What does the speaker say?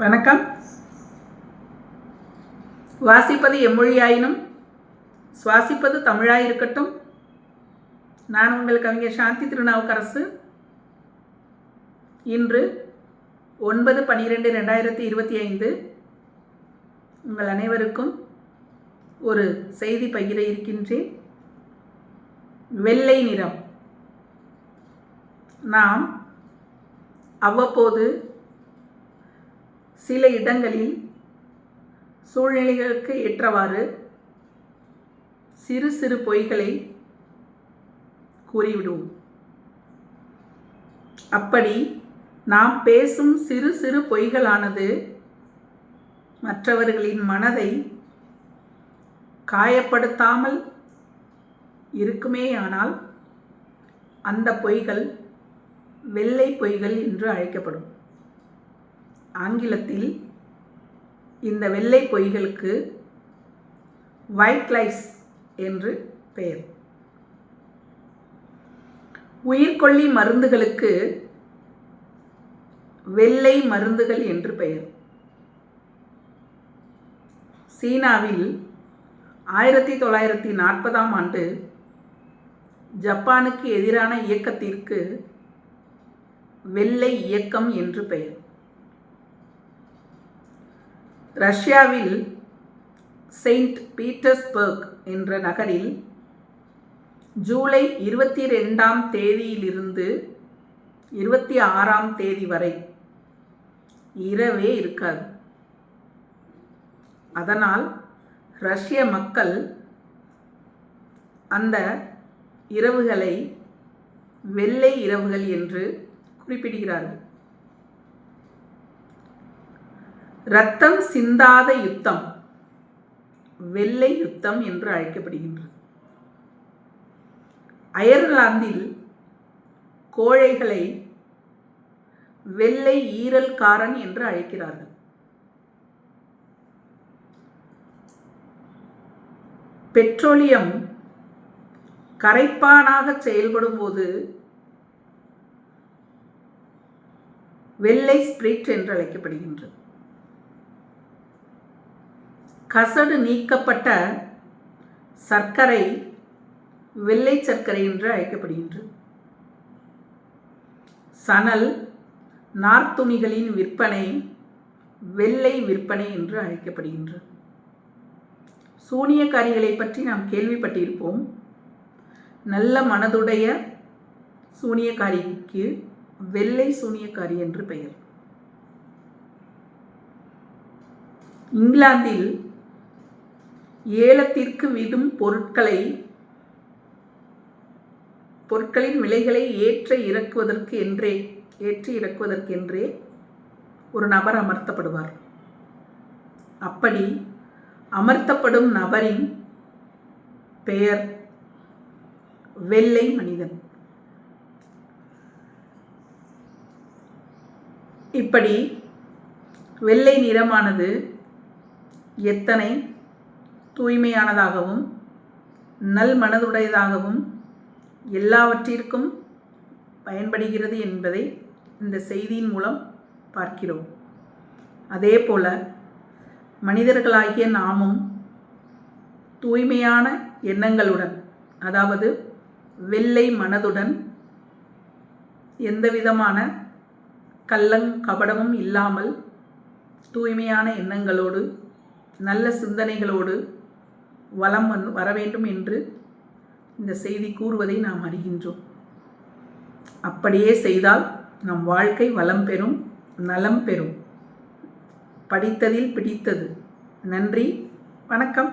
வணக்கம். வாசிப்பது எம்மொழியாயினும் சுவாசிப்பது தமிழாயிருக்கட்டும். நான் உங்கள் கவிஞர் சாந்தி திருநாவுக்கரசு. இன்று 9/12/2025 உங்கள் அனைவருக்கும் ஒரு செய்தி பகிர இருக்கின்றேன். வெள்ளை நிறம். நாம் அவ்வப்போது சில இடங்களில் சூழ்நிலைகளுக்கு ஏற்றவாறு சிறு சிறு பொய்களை கூறிவிடுவோம். அப்படி நாம் பேசும் சிறு சிறு பொய்களானது மற்றவர்களின் மனதை காயப்படுத்தாமல் இருக்குமேயானால் அந்த பொய்கள் வெள்ளை பொய்கள் என்று அழைக்கப்படும். ஆங்கிலத்தில் இந்த வெள்ளை பொய்களுக்கு ஒயிட் லைஸ் என்று பெயர். உயிர்கொல்லி மருந்துகளுக்கு வெள்ளை மருந்துகள் என்று பெயர். சீனாவில் 1940ஆம் ஆண்டு ஜப்பானுக்கு எதிரான இயக்கத்திற்கு வெள்ளை இயக்கம் என்று பெயர். ரஷ்யாவில் செயின்ட் பீட்டர்ஸ்பர்க் என்ற நகரில் ஜூலை 22ஆம் தேதியிலிருந்து 26ஆம் தேதி வரை இரவே இருக்காது. அதனால் ரஷ்ய மக்கள் அந்த இரவுகளை வெள்ளை இரவுகள் என்று குறிப்பிடுகிறார்கள். இரத்தம் சிந்தாத யுத்தம் வெள்ளை யுத்தம் என்று அழைக்கப்படுகின்றது. அயர்லாந்தில் கோழைகளை வெள்ளை ஈரல்காரன் என்று அழைக்கிறார்கள். பெட்ரோலியம் கரைப்பானாக செயல்படும் போது வெள்ளை ஸ்பிரிட் என்று அழைக்கப்படுகின்றது. கசடு நீக்கப்பட்ட சர்க்கரை வெள்ளை சர்க்கரை என்று அழைக்கப்படுகின்றது. சணல் நார்த்துணிகளின் விற்பனை வெள்ளை விற்பனை என்று அழைக்கப்படுகின்றது. சூனியக்காரிகளை பற்றி நாம் கேள்விப்பட்டிருப்போம். நல்ல மனதுடைய சூனியக்காரிக்கு வெள்ளை சூனியக்காரி என்று பெயர். இங்கிலாந்தில் ஏலத்திற்கு விடும் பொருட்களின் விலைகளை ஏற்றி இறக்குவதற்கென்றே ஒரு நபர் அமர்த்தப்படுவார். அப்படி அமர்த்தப்படும் நபரின் பெயர் வெள்ளை மனிதன். இப்படி வெள்ளை நிறமானது எத்தனை தூய்மையானதாகவும் நல் மனதுடையதாகவும் எல்லாவற்றிற்கும் பயன்படுகிறது என்பதை இந்த செய்தியின் மூலம் பார்க்கிறோம். அதே போல மனிதர்களாகிய நாமும் தூய்மையான எண்ணங்களுடன், அதாவது வெள்ளை மனதுடன், எந்தவிதமான கபடமும் இல்லாமல் தூய்மையான எண்ணங்களோடு நல்ல சிந்தனைகளோடு வலம் வர வேண்டும் என்று இந்த செய்தி கூறுவதை நாம் அறிகின்றோம். அப்படியே செய்தால் நம் வாழ்க்கை வளம் பெறும், நலம் பெறும். படித்ததில் பிடித்தது. நன்றி, வணக்கம்.